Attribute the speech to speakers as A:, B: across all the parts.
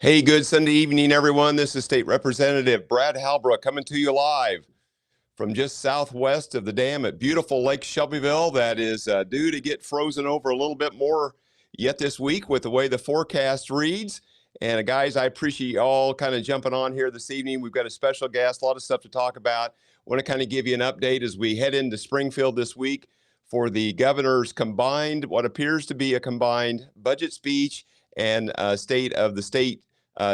A: Hey, good Sunday evening, everyone. This is State Representative Brad Halbrook coming to you live from just southwest of the dam at beautiful Lake Shelbyville that is due to get frozen over a little bit more yet this week with the way the forecast reads. And guys, I appreciate you all kind of jumping on here this evening. We've got a special guest, a lot of stuff to talk about. Want to kind of give you an update as we head into Springfield this week for the governor's combined, what appears to be a combined budget speech and state of the state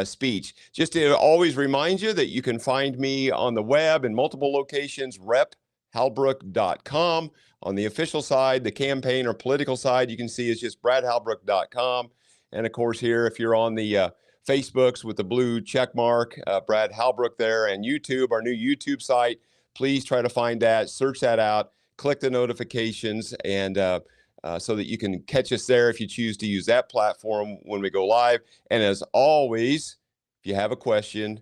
A: speech. Just to always remind you that you can find me on the web in multiple locations, rephalbrook.com. On the official side, the campaign or political side, you can see it's just bradhalbrook.com. And of course, here, if you're on the Facebooks with the blue check mark, Brad Halbrook there, and YouTube, our new YouTube site, please try to find that, search that out, click the notifications, and so that you can catch us there if you choose to use that platform when we go live. And as always, if you have a question,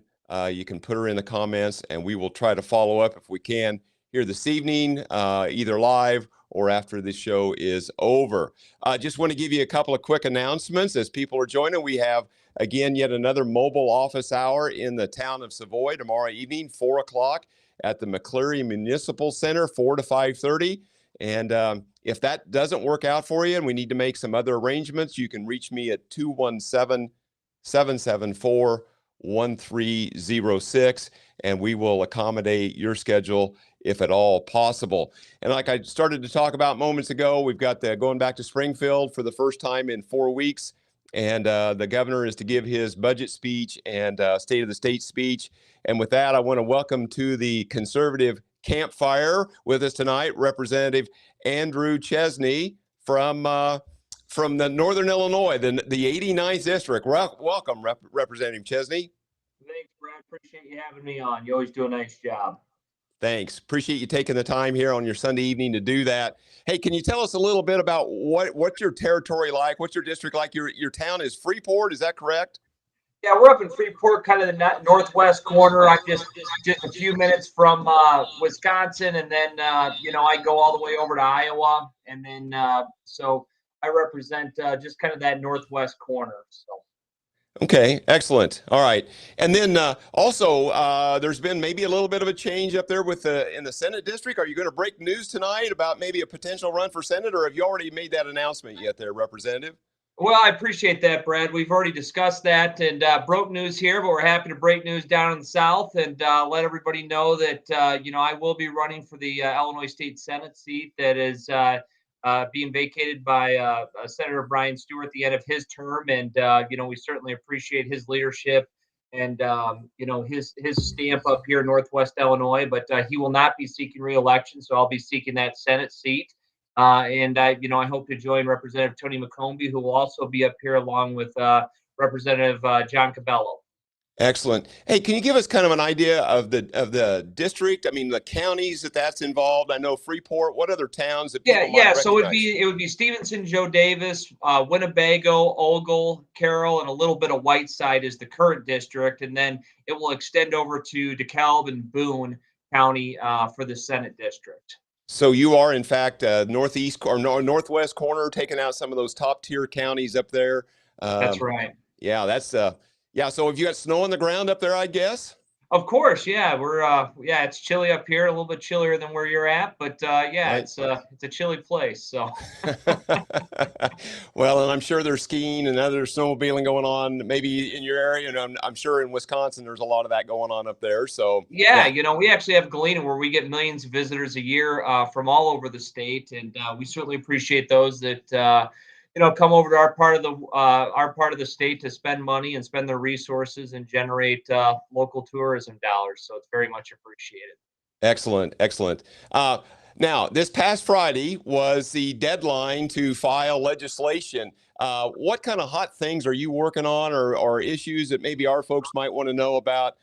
A: you can put her in the comments and we will try to follow up if we can here this evening, either live or after the show is over. Just want to give you a couple of quick announcements as people are joining. We have, again, yet another mobile office hour in the town of Savoy tomorrow evening, 4 o'clock at the McCleary Municipal Center, 4 to 5:30. And if that doesn't work out for you and we need to make some other arrangements, you can reach me at 217-774-1306, and we will accommodate your schedule if at all possible. And like I started to talk about moments ago, we've got going back to Springfield for the first time in 4 weeks. And the governor is to give his budget speech and state of the state speech. And with that, I want to welcome to the Conservative Campfire with us tonight, Representative Andrew Chesney from the Northern Illinois, the 89th District. Welcome, Representative Chesney.
B: Thanks, Brad. Appreciate you having me on. You always do a nice job.
A: Thanks. Appreciate you taking the time here on your Sunday evening to do that. Hey, can you tell us a little bit about what's your territory like? What's your district like? Your town is Freeport, is that correct?
B: Yeah, we're up in Freeport, kind of the northwest corner. I'm just a few minutes from Wisconsin, and then I go all the way over to Iowa, and then so I represent just kind of that northwest corner. So.
A: Okay, excellent. All right. And then also, there's been maybe a little bit of a change up there in the Senate district. Are you going to break news tonight about maybe a potential run for Senate, or have you already made that announcement yet there, Representative?
B: Well, I appreciate that, Brad. We've already discussed that and broke news here, but we're happy to break news down in the South and let everybody know that, I will be running for the Illinois State Senate seat that is being vacated by Senator Brian Stewart at the end of his term. And, we certainly appreciate his leadership and, his stamp up here in Northwest Illinois. But he will not be seeking re-election, so I'll be seeking that Senate seat. And I hope to join Representative Tony McCombie, who will also be up here along with Representative John Cabello.
A: Excellent. Hey, can you give us kind of an idea of the district? I mean, the counties that's involved. I know Freeport. What other towns that people might recognize?
B: So it would be Stevenson, Joe Davis, Winnebago, Ogle, Carroll, and a little bit of Whiteside is the current district, and then it will extend over to DeKalb and Boone County for the Senate district.
A: So you are, in fact, northeast or northwest corner, taking out some of those top tier counties up there.
B: That's right.
A: Yeah, that's yeah. So have you got snow on the ground up there, I guess?
B: Of course, yeah. We're it's chilly up here, a little bit chillier than where you're at, but right. It's a chilly place. So
A: well, and I'm sure there's skiing and other snowmobiling going on maybe in your area, and I'm sure in Wisconsin there's a lot of that going on up there. So
B: yeah. We actually have Galena where we get millions of visitors a year from all over the state, and we certainly appreciate those that come over to our part of the state to spend money and spend their resources and generate local tourism dollars. So it's very much appreciated.
A: Excellent, excellent. Now, this past Friday was the deadline to file legislation. What kind of hot things are you working on, or issues that maybe our folks might want to know about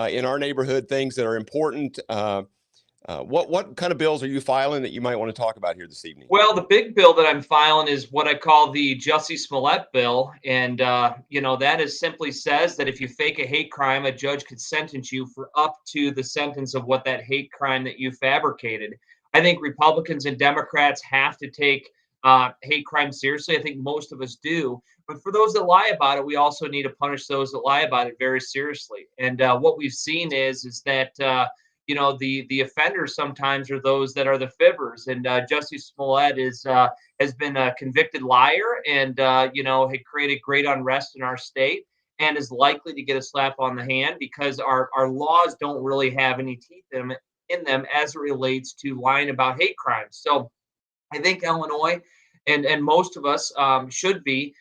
A: in our neighborhood? Things that are important. What kind of bills are you filing that you might want to talk about here this evening?
B: Well, the big bill that I'm filing is what I call the Jussie Smallett bill. And, that is simply says that if you fake a hate crime, a judge could sentence you for up to the sentence of what that hate crime that you fabricated. I think Republicans and Democrats have to take hate crime seriously. I think most of us do. But for those that lie about it, we also need to punish those that lie about it very seriously. And what we've seen is that the offenders sometimes are those that are the fibbers. And Jussie Smollett has been a convicted liar, and had created great unrest in our state, and is likely to get a slap on the hand because our laws don't really have any teeth in them as it relates to lying about hate crimes. So I think Illinois and most of us should be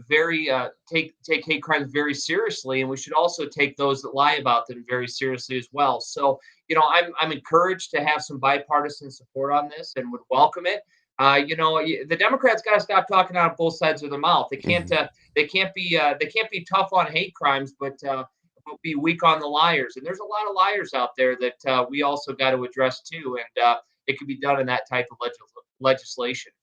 B: very take hate crimes very seriously, and we should also take those that lie about them very seriously as well. So I'm encouraged to have some bipartisan support on this and would welcome it. The Democrats got to stop talking out of both sides of their mouth. They can't be tough on hate crimes, but be weak on the liars. And there's a lot of liars out there that we also got to address too. And it could be done in that type of legislation.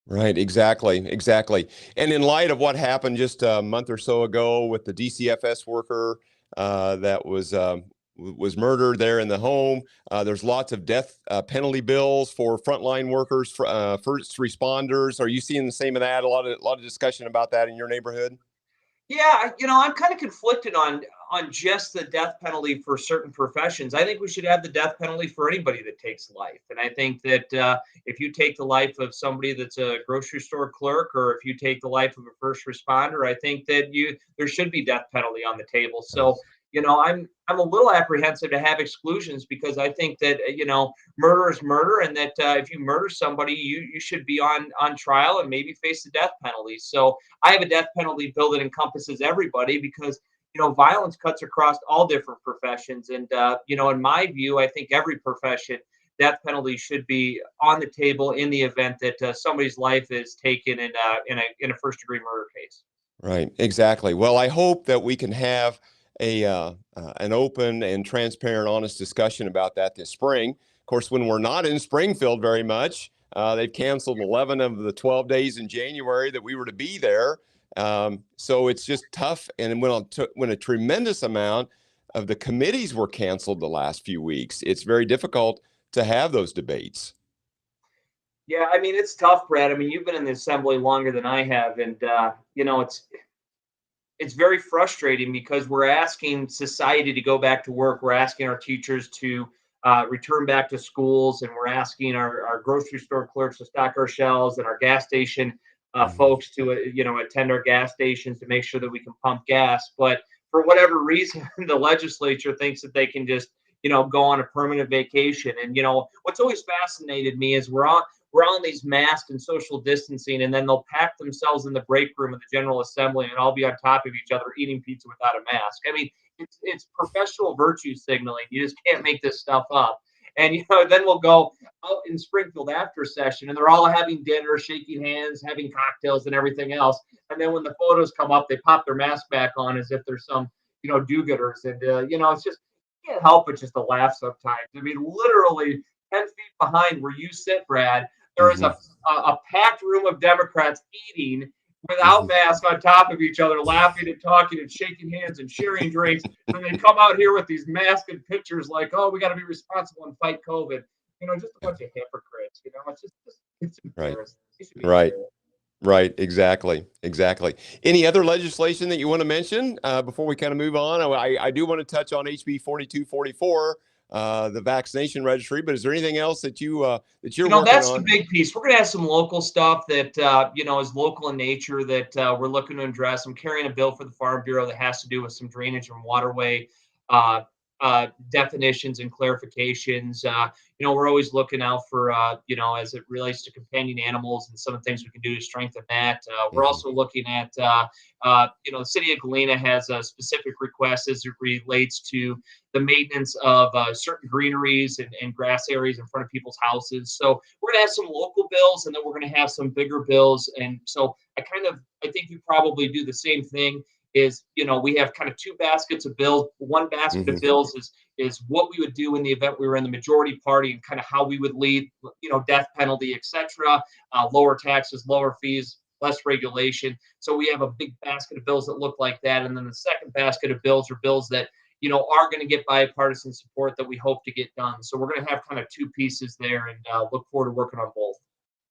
A: Right, exactly, exactly. And in light of what happened just a month or so ago with the DCFS worker that was murdered there in the home, there's lots of death penalty bills for frontline workers, first responders. Are you seeing the same of that? A lot of discussion about that in your neighborhood?
B: Yeah, I'm kind of conflicted on just the death penalty for certain professions. I think we should have the death penalty for anybody that takes life, and I think that if you take the life of somebody that's a grocery store clerk, or if you take the life of a first responder, I think that there should be death penalty on the table. So, I'm a little apprehensive to have exclusions because I think that murder is murder, and that if you murder somebody, you should be on trial and maybe face the death penalty. So I have a death penalty bill that encompasses everybody because violence cuts across all different professions, and in my view, I think every profession death penalty should be on the table in the event that somebody's life is taken in a first degree murder case.
A: Right, exactly. Well, I hope that we can have an open and transparent, honest discussion about that this spring. Of course, when we're not in Springfield very much, they've canceled 11 of the 12 days in January that we were to be there. So it's just tough. And when a tremendous amount of the committees were canceled the last few weeks, it's very difficult to have those debates.
B: Yeah, I mean it's tough, Brad. I mean you've been in the assembly longer than I have, and it's very frustrating because we're asking society to go back to work. We're asking our teachers to return back to schools, and we're asking our grocery store clerks to stock our shelves, and our gas station
A: Mhm.
B: folks to attend our gas stations to make sure that we can pump gas. But for whatever reason, the legislature thinks that they can just go on a permanent vacation. And what's always fascinated me is we're on these masks and social distancing, and then they'll pack themselves in the break room of the General Assembly and all be on top of each other eating pizza without a mask. I mean, it's professional virtue signaling. You just can't make this stuff up. And then we'll go out in Springfield after session, and they're all having dinner, shaking hands, having cocktails, and everything else. And then when the photos come up, they pop their mask back on as if they're some do-gooders. And it's just you can't help but just to laugh sometimes. I mean, literally 10 feet behind where you sit, Brad, there is
A: Mhm.
B: a packed room of Democrats eating without
A: Mhm.
B: masks on top of each other, laughing and talking and shaking hands and sharing drinks. And they come out here with these masked pictures like, oh, we got to be responsible and fight COVID. Just a bunch of hypocrites. It's
A: Right.
B: embarrassing. They should be
A: Right.
B: embarrassed.
A: Right, exactly, exactly. Any other legislation that you want to mention before we kind of move on? I do want to touch on HB 4244, the vaccination registry. But is there anything else that you're working
B: That's the
A: on?
B: big piece. We're going to have some local stuff that, is local in nature that we're looking to address. I'm carrying a bill for the Farm Bureau that has to do with some drainage and waterway uh, definitions and clarifications. We're always looking out for, as it relates to companion animals and some of the things we can do to strengthen that. We're
A: Hmm.
B: also looking at, the city of Galena has a specific request as it relates to the maintenance of certain greeneries and grass areas in front of people's houses. So we're going to have some local bills, and then we're going to have some bigger bills. And so I think we probably do the same thing. Is we have kind of two baskets of bills. One basket of
A: Hmm.
B: bills is what we would do in the event we were in the majority party, and kind of how we would lead, death penalty, etc. Lower taxes, lower fees, less regulation. So we have a big basket of bills that look like that, and then the second basket of bills are bills that are going to get bipartisan support that we hope to get done. So we're going to have kind of two pieces there, and look forward to working on both.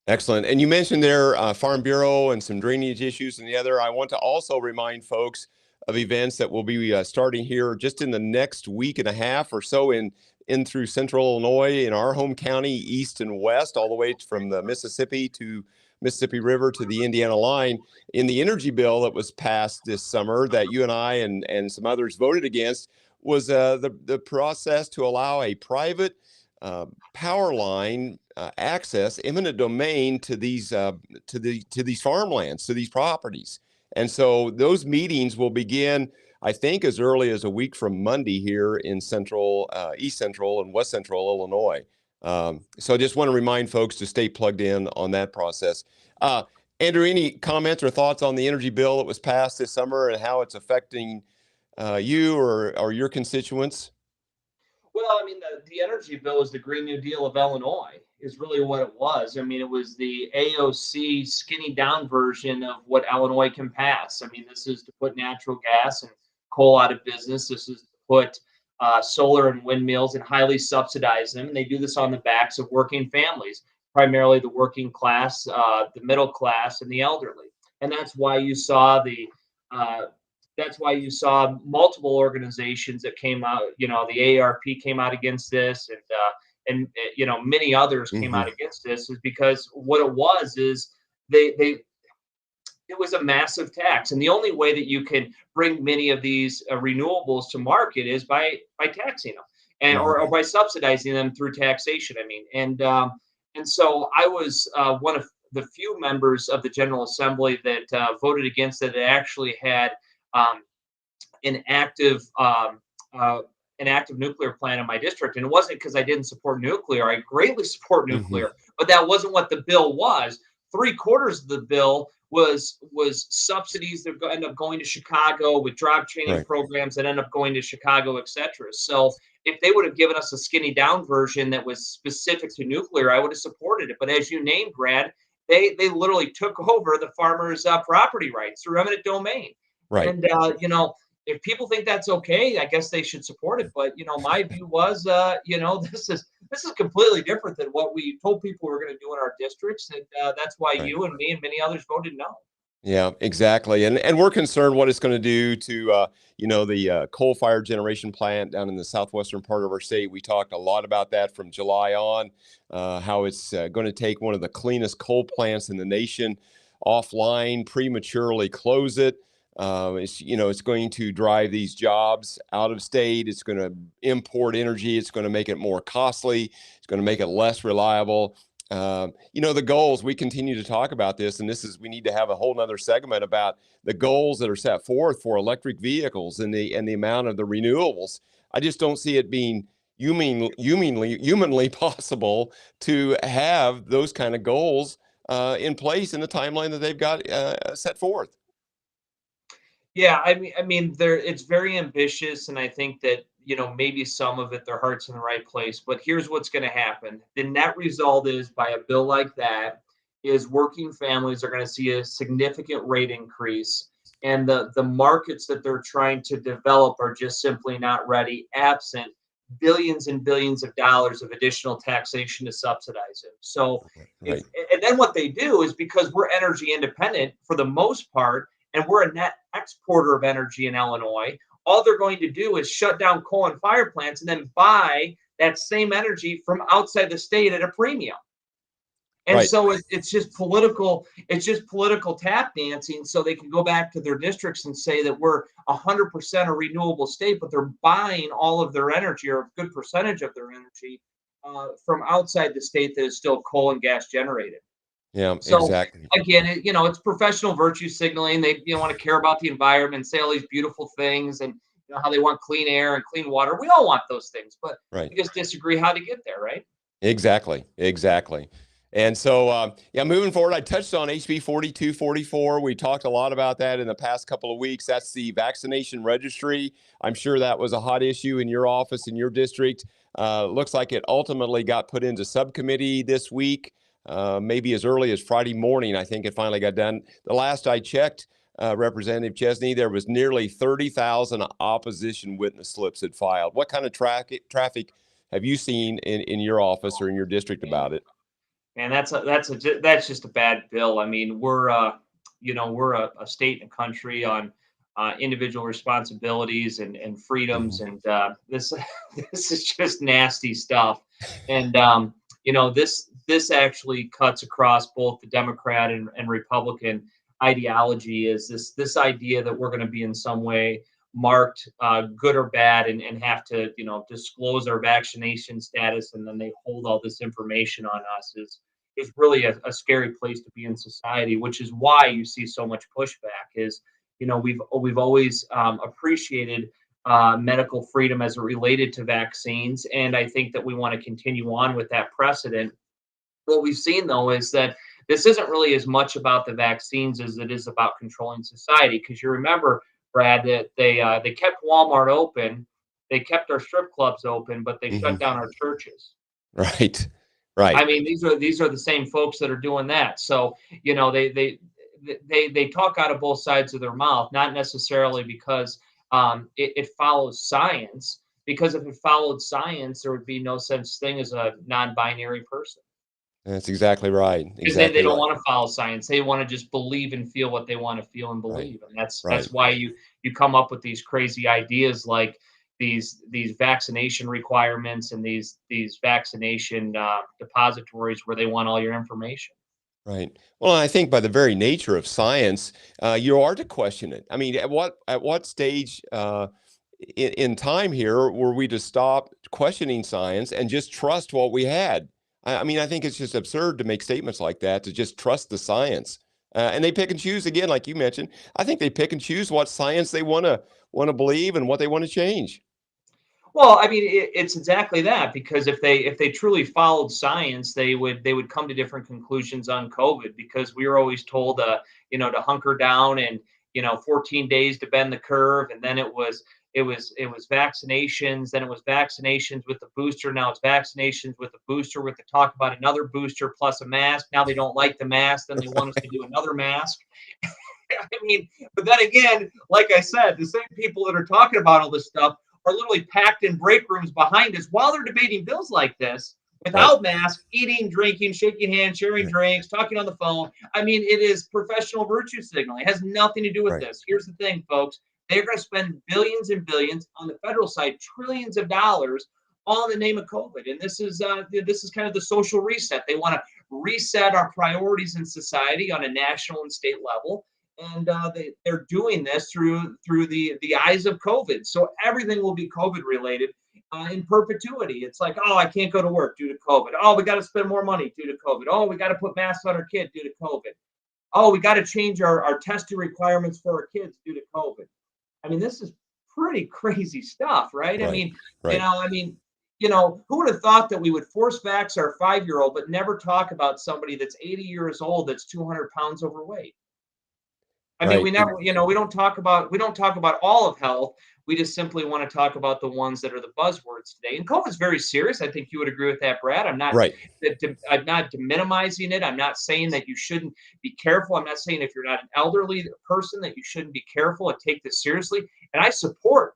A: Excellent. And you mentioned there Farm Bureau and some drainage issues and the other. I want to also remind folks of events that will be starting here just in the next week and a half or so in through central Illinois in our home county, east and west, all the way from the Mississippi to Mississippi River to the Indiana line. In the energy bill that was passed this summer that you and I and some others voted against was the process to allow a private power line access, eminent domain to these to these farmlands, to these properties. And so those meetings will begin, I think, as early as a week from Monday here in East Central and West Central Illinois. So I just want to remind folks to stay plugged in on that process. Andrew, any comments or thoughts on the energy bill that was passed this summer and how it's affecting you or your constituents?
B: Well, I mean, the energy bill is the Green New Deal of Illinois, is really what it was. I mean, it was the AOC skinny down version of what Illinois can pass. I mean, this is to put natural gas and coal out of business. This is to put solar and windmills and highly subsidize them. And they do this on the backs of working families, primarily the working class, the middle class, and the elderly. And uh, that's why you saw multiple organizations that came out. You know, the AARP came out against this, and many others came
A: Hmm.
B: out against this, is because what it was is they it was a massive tax, and the only way that you can bring many of these renewables to market is by taxing them, and or
A: Hmm.
B: by subsidizing them through taxation. I mean, and so I was one of the few members of the General Assembly that voted against it. That actually had um, an active um, uh, an active nuclear plant in my district, and it wasn't because I didn't support nuclear. I greatly support
A: Hmm.
B: nuclear, but that wasn't what the bill was. Three-quarters of the bill was subsidies that end up going to Chicago with job training
A: Right.
B: programs that end up going to Chicago, etc. So if they would have given us a skinny down version that was specific to nuclear, I would have supported it. But as you named, Brad, they literally took over the farmers' property rights through eminent domain.
A: Right.
B: And if people think that's okay, I guess they should support it. But my view was, this is completely different than what we told people we were going to do in our districts, and that's why
A: Right.
B: you and me and many others voted no.
A: Yeah, exactly. And we're concerned what it's going to do to the coal-fired generation plant down in the southwestern part of our state. We talked a lot about that from July on, how it's going to take one of the cleanest coal plants in the nation offline, prematurely close it. It's going to drive these jobs out of state. It's going to import energy. It's going to make it more costly. It's going to make it less reliable. The goals, we continue to talk about this, and we need to have a whole nother segment about the goals that are set forth for electric vehicles and the amount of the renewables. I just don't see it being humanly possible to have those kind of goals in place in the timeline that they've got set forth.
B: Yeah, I mean, there it's very ambitious, and I think that maybe some of it their heart's in the right place. But here's what's going to happen: the net result is, by a bill like that, is working families are going to see a significant rate increase, and the markets that they're trying to develop are just simply not ready, absent billions and billions of dollars of additional taxation to subsidize it. So if
A: Right.
B: and then what they do is, because we're energy independent for the most part and we're a net exporter of energy in Illinois, all they're going to do is shut down coal and fire plants and then buy that same energy from outside the state at a premium. And
A: Right.
B: so it's just political. It's just political tap dancing, so they can go back to their districts and say that we're 100% a renewable state, but they're buying all of their energy, or a good percentage of their energy, from outside the state that is still coal and gas generated.
A: Yeah,
B: So
A: exactly.
B: again, it's professional virtue signaling. They want to care about the environment, say all these beautiful things, and how they want clean air and clean water. We all want those things, but
A: Right.
B: we just disagree how to get there, right?
A: Exactly, exactly. And so, yeah, moving forward, I touched on HB 4244. We talked a lot about that in the past couple of weeks. That's the vaccination registry. I'm sure that was a hot issue in your office, in your district. Looks like it ultimately got put into subcommittee this week, maybe as early as Friday morning. I think it finally got done. The last I checked, Representative Chesney, there was nearly 30,000 opposition witness slips had filed. What kind of traffic have you seen in your office or in your district about it?
B: And that's just a bad bill. I mean, we're a state and a country on individual responsibilities and freedoms,
A: Mhm.
B: and this this is just nasty stuff. And this actually cuts across both the Democrat and Republican ideology. Is this idea that we're going to be in some way marked good or bad, and have to disclose our vaccination status, and then they hold all this information on us, is really a scary place to be in society, which is why you see so much pushback. Is we've always appreciated medical freedom as it related to vaccines, and I think that we want to continue on with that precedent. What we've seen though is that this isn't really as much about the vaccines as it is about controlling society. Because you remember, Brad, that they kept Walmart open, they kept our strip clubs open, but they shut
A: Mhm.
B: down our churches.
A: Right.
B: I
A: Right.
B: mean, these are the same folks that are doing that. So they talk out of both sides of their mouth, not necessarily because it follows science. Because if it followed science, there would be no such thing as a non-binary person.
A: That's exactly right.
B: Because they
A: Exactly
B: don't
A: right.
B: want to follow science. They want to just believe and feel what they want to feel and
A: Right.
B: believe. And that's
A: Right.
B: why you come up with these crazy ideas like these vaccination requirements and these vaccination depositories where they want all your information.
A: Right. Well, I think by the very nature of science, you are to question it. I mean, at what stage in time here were we to stop questioning science and just trust what we had? I mean, I think it's just absurd to make statements like that, to just trust the science. And they pick and choose again, like you mentioned. I think they pick and choose what science they want to believe and what they want to change.
B: Well, I mean, it's exactly that, because if they truly followed science, they would come to different conclusions on COVID, because we were always told to hunker down, and 14 days to bend the curve, and then it was vaccinations, then it was vaccinations with the booster, now it's vaccinations with the booster with the talk about another booster plus a mask. Now they don't like the mask, then they want us to do another mask. I mean, but then again, like I said, the same people that are talking about all this stuff are literally packed in break rooms behind us while they're debating bills like this
A: Right.
B: without masks, eating, drinking, shaking hands, sharing
A: Right.
B: drinks, talking on the phone. I mean, it is professional virtue signaling. It has nothing to do with
A: Right.
B: this. Here's the thing, folks. They're going to spend billions and billions on the federal side, trillions of dollars, all in the name of COVID. And this is kind of the social reset. They want to reset our priorities in society on a national and state level, and they're doing this through the eyes of COVID. So everything will be COVID related in perpetuity. It's like, oh, I can't go to work due to COVID. Oh, we got to spend more money due to COVID. Oh, we got to put masks on our kid due to COVID. Oh, we got to change our testing requirements for our kids due to COVID. I mean, this is pretty crazy stuff, right? I
A: Right.
B: mean,
A: Right.
B: who would have thought that we would force vax our 5-year-old, but never talk about somebody that's 80 years old that's 200 pounds overweight? I mean,
A: Right.
B: we never, we don't talk about all of health. We just simply want to talk about the ones that are the buzzwords today. And COVID's very serious. I think you would agree with that, Brad.
A: Right.
B: I'm not minimizing it. I'm not saying that you shouldn't be careful. I'm not saying if you're not an elderly person that you shouldn't be careful and take this seriously. And I support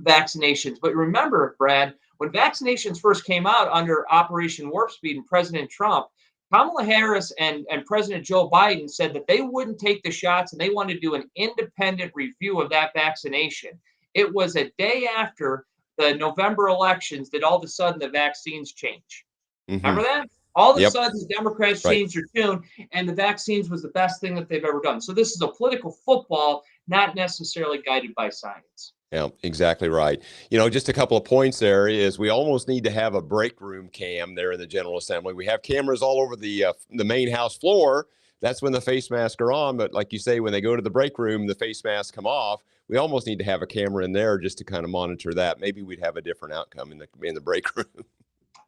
B: vaccinations. But remember, Brad, when vaccinations first came out under Operation Warp Speed and President Trump, Kamala Harris and President Joe Biden said that they wouldn't take the shots and they wanted to do an independent review of that vaccination. It was a day after the November elections that all of a sudden the vaccines change.
A: Hmm.
B: Remember that? All of a
A: Yep.
B: sudden, the Democrats
A: Right.
B: changed their tune, and the vaccines was the best thing that they've ever done. So this is a political football, not necessarily guided by science.
A: Yeah, exactly right. Just a couple of points there is we almost need to have a break room cam there in the General Assembly. We have cameras all over the main House floor. That's when the face masks are on. But like you say, when they go to the break room, the face masks come off. We almost need to have a camera in there just to kind of monitor that. Maybe we'd have a different outcome in the break room.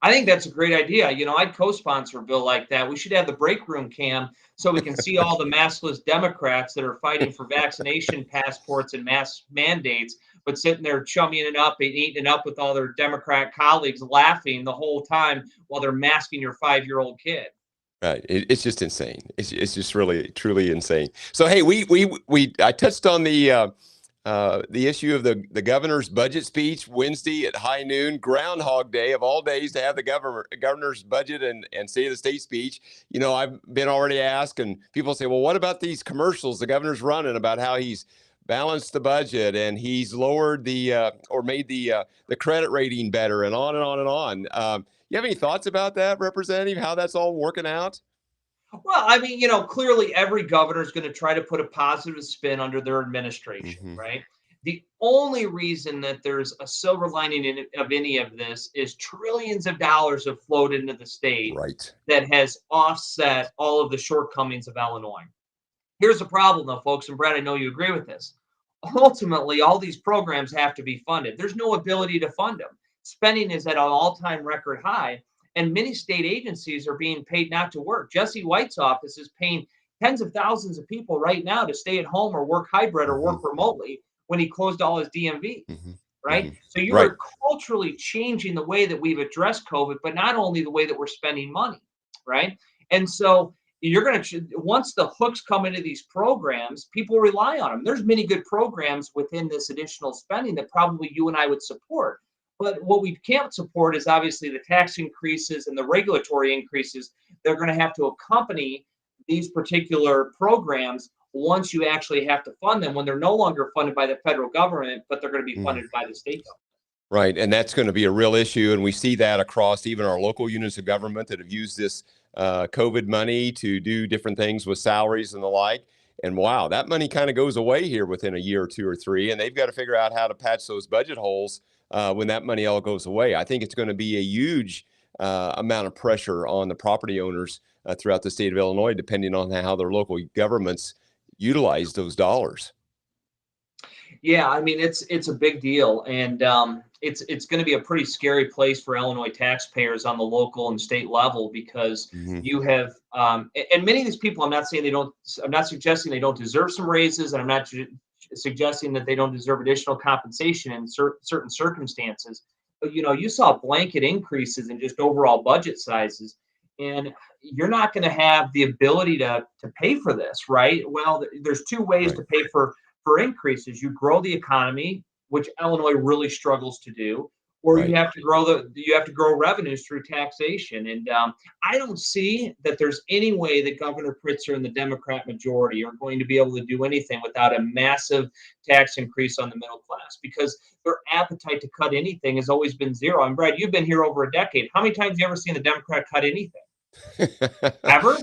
B: I think that's a great idea. I'd co-sponsor a bill like that. We should have the break room cam so we can see all the maskless Democrats that are fighting for vaccination passports and mask mandates, but sitting there chumming it up and eating it up with all their Democrat colleagues, laughing the whole time while they're masking your 5-year-old kid.
A: Right. It's just insane. It's just really truly insane. So hey, we I touched on the issue of the governor's budget speech Wednesday at high noon, Groundhog Day of all days to have the governor's budget and State of the State speech. I've been already asked, and people say, well, what about these commercials the governor's running about how he's balanced the budget and he's lowered or made the credit rating better, and on and on and on. You have any thoughts about that, Representative? How that's all working out?
B: Well, I mean, clearly every governor is going to try to put a positive spin under their administration,
A: Mm-hmm.
B: right? The only reason that there's a silver lining of any of this is trillions of dollars have flowed into the state
A: Right.
B: that has offset all of the shortcomings of Illinois. Here's the problem, though, folks, and Brad, I know you agree with this. Ultimately, all these programs have to be funded. There's no ability to fund them. Spending is at an all-time record high, and many state agencies are being paid not to work. Jesse White's office is paying tens of thousands of people right now to stay at home or work hybrid or work remotely when he closed all his DMVs, right?
A: Mm-hmm.
B: So you are culturally changing the way that we've addressed COVID, but not only the way that we're spending money, right? And so you're going to, once the hooks come into these programs, people rely on them. There's many good programs within this additional spending that probably you and I would support. But what we can't support is obviously the tax increases and the regulatory increases. They're going to have to accompany these particular programs once you actually have to fund them, when they're no longer funded by the federal government, but they're going to be funded by the state government.
A: Right. And that's going to be a real issue. And we see that across even our local units of government that have used this COVID money to do different things with salaries and the like. And wow, that money kind of goes away here within a year or two or three. And they've got to figure out how to patch those budget holes when that money all goes away. I think it's going to be a huge amount of pressure on the property owners throughout the state of Illinois, depending on how their local governments utilize those dollars.
B: Yeah, I mean, it's a big deal, and it's going to be a pretty scary place for Illinois taxpayers on the local and state level, because you have and many of these people. I'm not suggesting they don't deserve some raises, and I'm not suggesting that they don't deserve additional compensation in certain circumstances. But you saw blanket increases in just overall budget sizes, and you're not going to have the ability to pay for this, right? Well, there's two ways to pay for increases. You grow the economy, which Illinois really struggles to do, or you have to grow revenues through taxation. And I don't see that there's any way that Governor Pritzker and the Democrat majority are going to be able to do anything without a massive tax increase on the middle class, because their appetite to cut anything has always been zero. And Brad, you've been here over a decade. How many times have you ever seen the Democrat cut anything? Ever?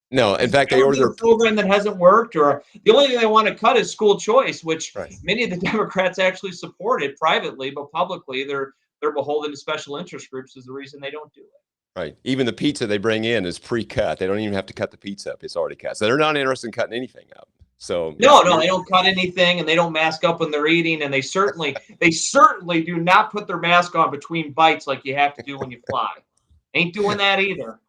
A: No, in fact, they ordered
B: a program that hasn't worked, or the only thing they want to cut is school choice, which many of the Democrats actually supported privately, but publicly they're beholden to special interest groups is the reason they don't do it.
A: Right. Even the pizza they bring in is pre-cut. They don't even have to cut the pizza up. It's already cut. So they're not interested in cutting anything up. So
B: no, they don't cut anything, and they don't mask up when they're eating, and they certainly do not put their mask on between bites like you have to do when you fly. Ain't doing that either.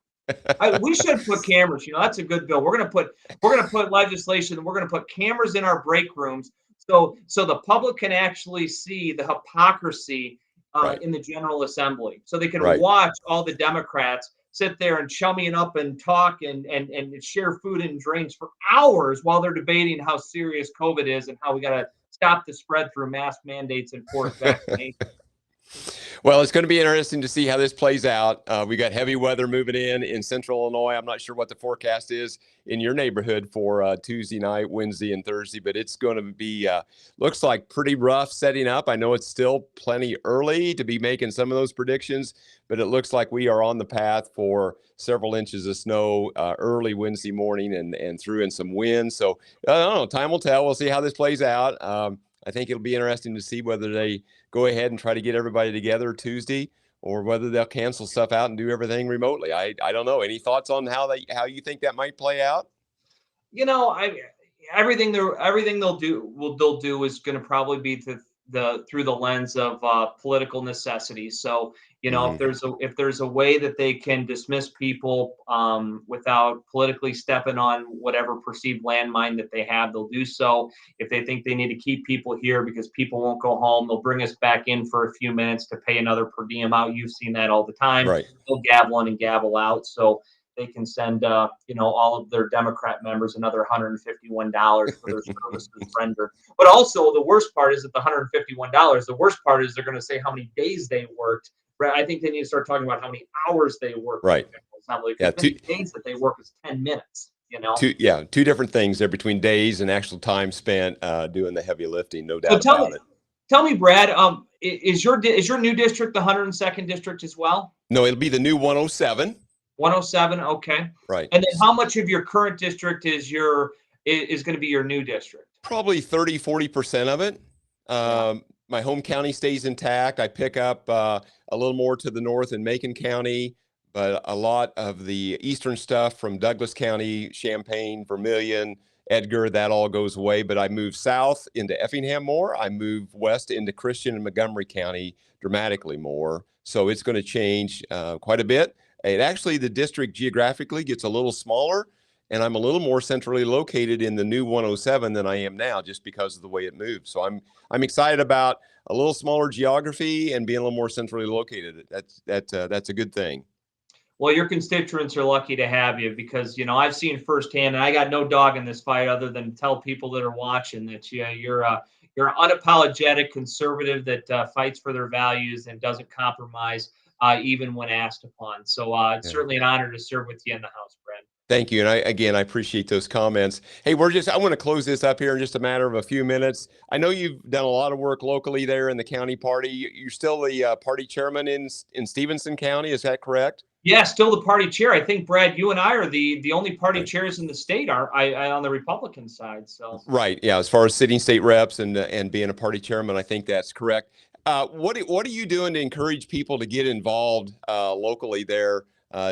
B: We should put cameras. That's a good bill. We're gonna put legislation. We're gonna put cameras in our break rooms, so the public can actually see the hypocrisy in the General Assembly, so they can watch all the Democrats sit there and chumming up and talk and share food and drinks for hours while they're debating how serious COVID is and how we got to stop the spread through mask mandates and forced vaccination.
A: Well, it's going to be interesting to see how this plays out. We got heavy weather moving in central Illinois. I'm not sure what the forecast is in your neighborhood for Tuesday night, Wednesday, and Thursday, but it's going to be, looks like pretty rough setting up. I know it's still plenty early to be making some of those predictions, but it looks like we are on the path for several inches of snow early Wednesday morning and through in some wind. So I don't know, time will tell. We'll see how this plays out. I think it'll be interesting to see whether they go ahead and try to get everybody together Tuesday, or whether they'll cancel stuff out and do everything remotely. I don't know. Any thoughts on how you think that might play out?
B: Everything they'll do is going to probably be through the lens of political necessity. So if there's a way that they can dismiss people without politically stepping on whatever perceived landmine that they have, they'll do so. If they think they need to keep people here because people won't go home, they'll bring us back in for a few minutes to pay another per diem out. You've seen that all the time.
A: Right.
B: They'll gavel in and gavel out. So they can send, all of their Democrat members another $151 for their services rendered. But also, the worst part is that the $151. The worst part is they're going to say how many days they worked. Right? I think they need to start talking about how many hours they worked.
A: Right.
B: It's not like
A: Yeah.
B: how many days that they work is 10 minutes.
A: Two different things there between days and actual time spent doing the heavy lifting. No doubt
B: So
A: about it.
B: tell me, Brad, is your new district the 102nd district as well?
A: No, it'll be the new 107.
B: 107, okay.
A: Right.
B: And then how much of your current district is going to be your new district?
A: Probably 30-40% of it. My home county stays intact. I pick up a little more to the north in Macon County, but a lot of the eastern stuff from Douglas County, Champaign, Vermilion, Edgar, that all goes away. But I move south into Effingham more. I move west into Christian and Montgomery County dramatically more. So it's going to change quite a bit. The district geographically gets a little smaller, and I'm a little more centrally located in the new 107 than I am now, just because of the way it moves. So I'm excited about a little smaller geography and being a little more centrally located. That's a good thing.
B: Well, your constituents are lucky to have you because, I've seen firsthand, and I got no dog in this fight other than tell people that are watching that you're an unapologetic conservative that fights for their values and doesn't compromise even when asked upon. So it's certainly an honor to serve with you in the House, Brad.
A: Thank you. And I appreciate those comments. Hey, I want to close this up here in just a matter of a few minutes. I know you've done a lot of work locally there in the county party. You're still the party chairman in Stevenson County. Is that correct?
B: Yeah, still the party chair. I think, Brad, you and I are the only party chairs in the state on the Republican side. So
A: right, yeah. As far as sitting state reps and being a party chairman, I think that's correct. What are you doing to encourage people to get involved locally there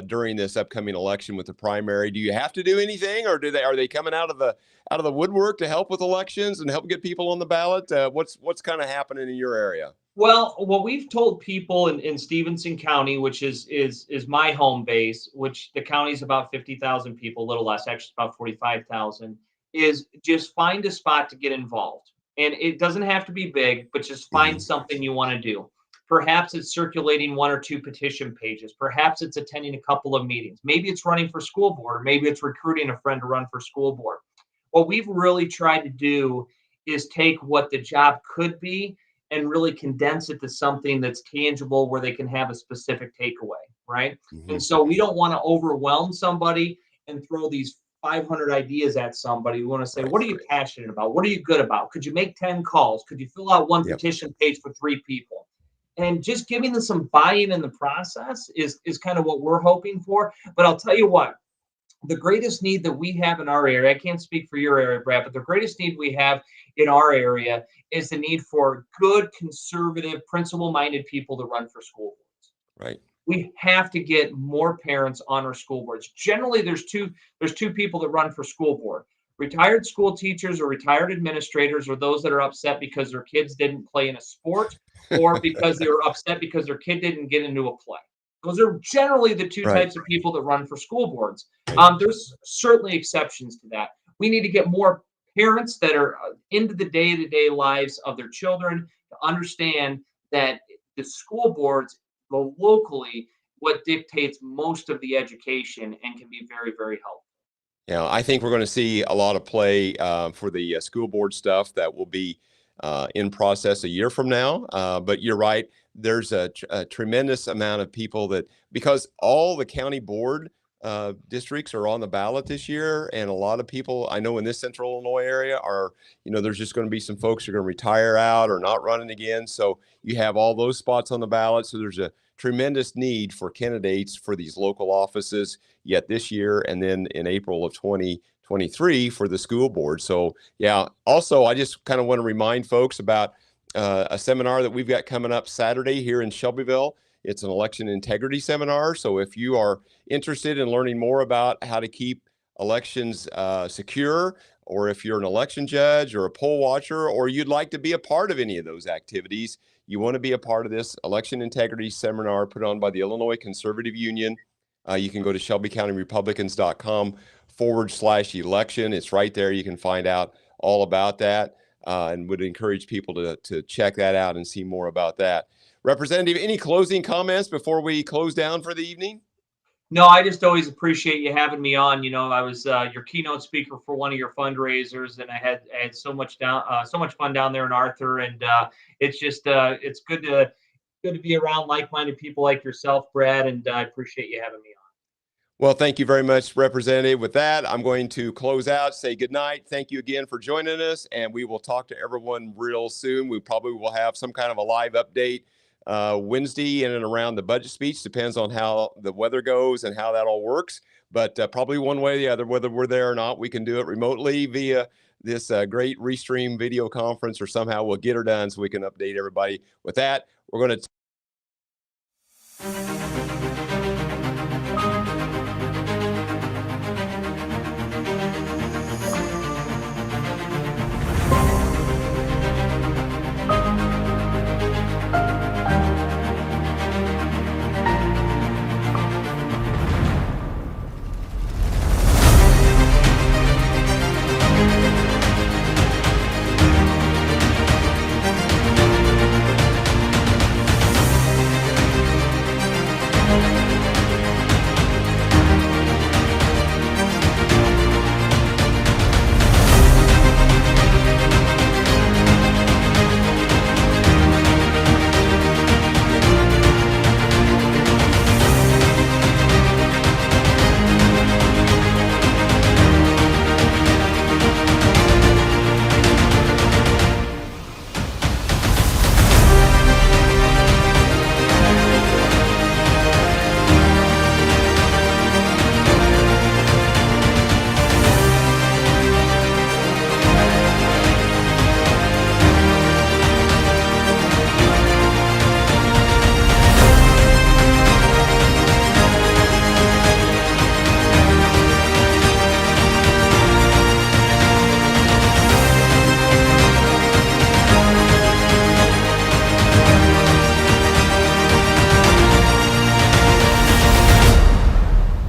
A: during this upcoming election with the primary? Do you have to do anything, or are they coming out of the woodwork to help with elections and help get people on the ballot? What's kind of happening in your area?
B: Well, what we've told people in Stevenson County, which is my home base, which the county is about 50,000 people, a little less, actually about 45,000, is just find a spot to get involved. And it doesn't have to be big, but just find something you want to do. Perhaps it's circulating 1 or 2 petition pages. Perhaps it's attending a couple of meetings. Maybe it's running for school board, or maybe it's recruiting a friend to run for school board. What we've really tried to do is take what the job could be and really condense it to something that's tangible where they can have a specific takeaway, right? And so we don't want to overwhelm somebody and throw these 500 ideas at somebody. We want to say, what are you passionate about? What are you good about? Could you make 10 calls? Could you fill out 1 petition page for 3 people? And just giving them some buy-in in the process is kind of what we're hoping for. But I'll tell you what, the greatest need that we have in our area, I can't speak for your area, Brad, but the greatest need we have in our area is the need for good, conservative, principle-minded people to run for school boards.
A: Right.
B: We have to get more parents on our school boards. Generally, there's two people that run for school board: retired school teachers or retired administrators, or those that are upset because their kids didn't play in a sport, or because they were upset because their kid didn't get into a play. Those are generally the 2 types of people that run for school boards. There's certainly exceptions to that. We need to get more parents that are into the day-to-day lives of their children to understand that the school boards locally what dictates most of the education and can be very, very helpful.
A: Yeah, I think we're going to see a lot of play for the school board stuff that will be in process a year from now. But you're right. There's a tremendous amount of people because all the county board districts are on the ballot this year. And a lot of people I know in this central Illinois area there's just going to be some folks who are going to retire out or not running again. So you have all those spots on the ballot. So there's a tremendous need for candidates for these local offices yet this year, and then in April of 2023 for the school board. So yeah, also I just kind of want to remind folks about a seminar that we've got coming up Saturday here in Shelbyville. It's an election integrity seminar. So if you are interested in learning more about how to keep elections secure, or if you're an election judge or a poll watcher, or you'd like to be a part of any of those activities, you want to be a part of this election integrity seminar put on by the Illinois Conservative Union. You can go to shelbycountyrepublicans.com/election. It's right there. You can find out all about that, and would encourage people to check that out and see more about that. Representative, any closing comments before we close down for the evening?
B: No, I just always appreciate you having me on. I was your keynote speaker for one of your fundraisers, and I had so much fun down there in Arthur, and it's good to be around like-minded people like yourself, Brad, and I appreciate you having me on.
A: Well, thank you very much, Representative. With that, I'm going to close out, say good night. Thank you again for joining us, and we will talk to everyone real soon. We probably will have some kind of a live update Wednesday in and around the budget speech. Depends on how the weather goes and how that all works. But probably one way or the other, whether we're there or not, we can do it remotely via this great Restream video conference, or somehow we'll get her done so we can update everybody. With that, we're going to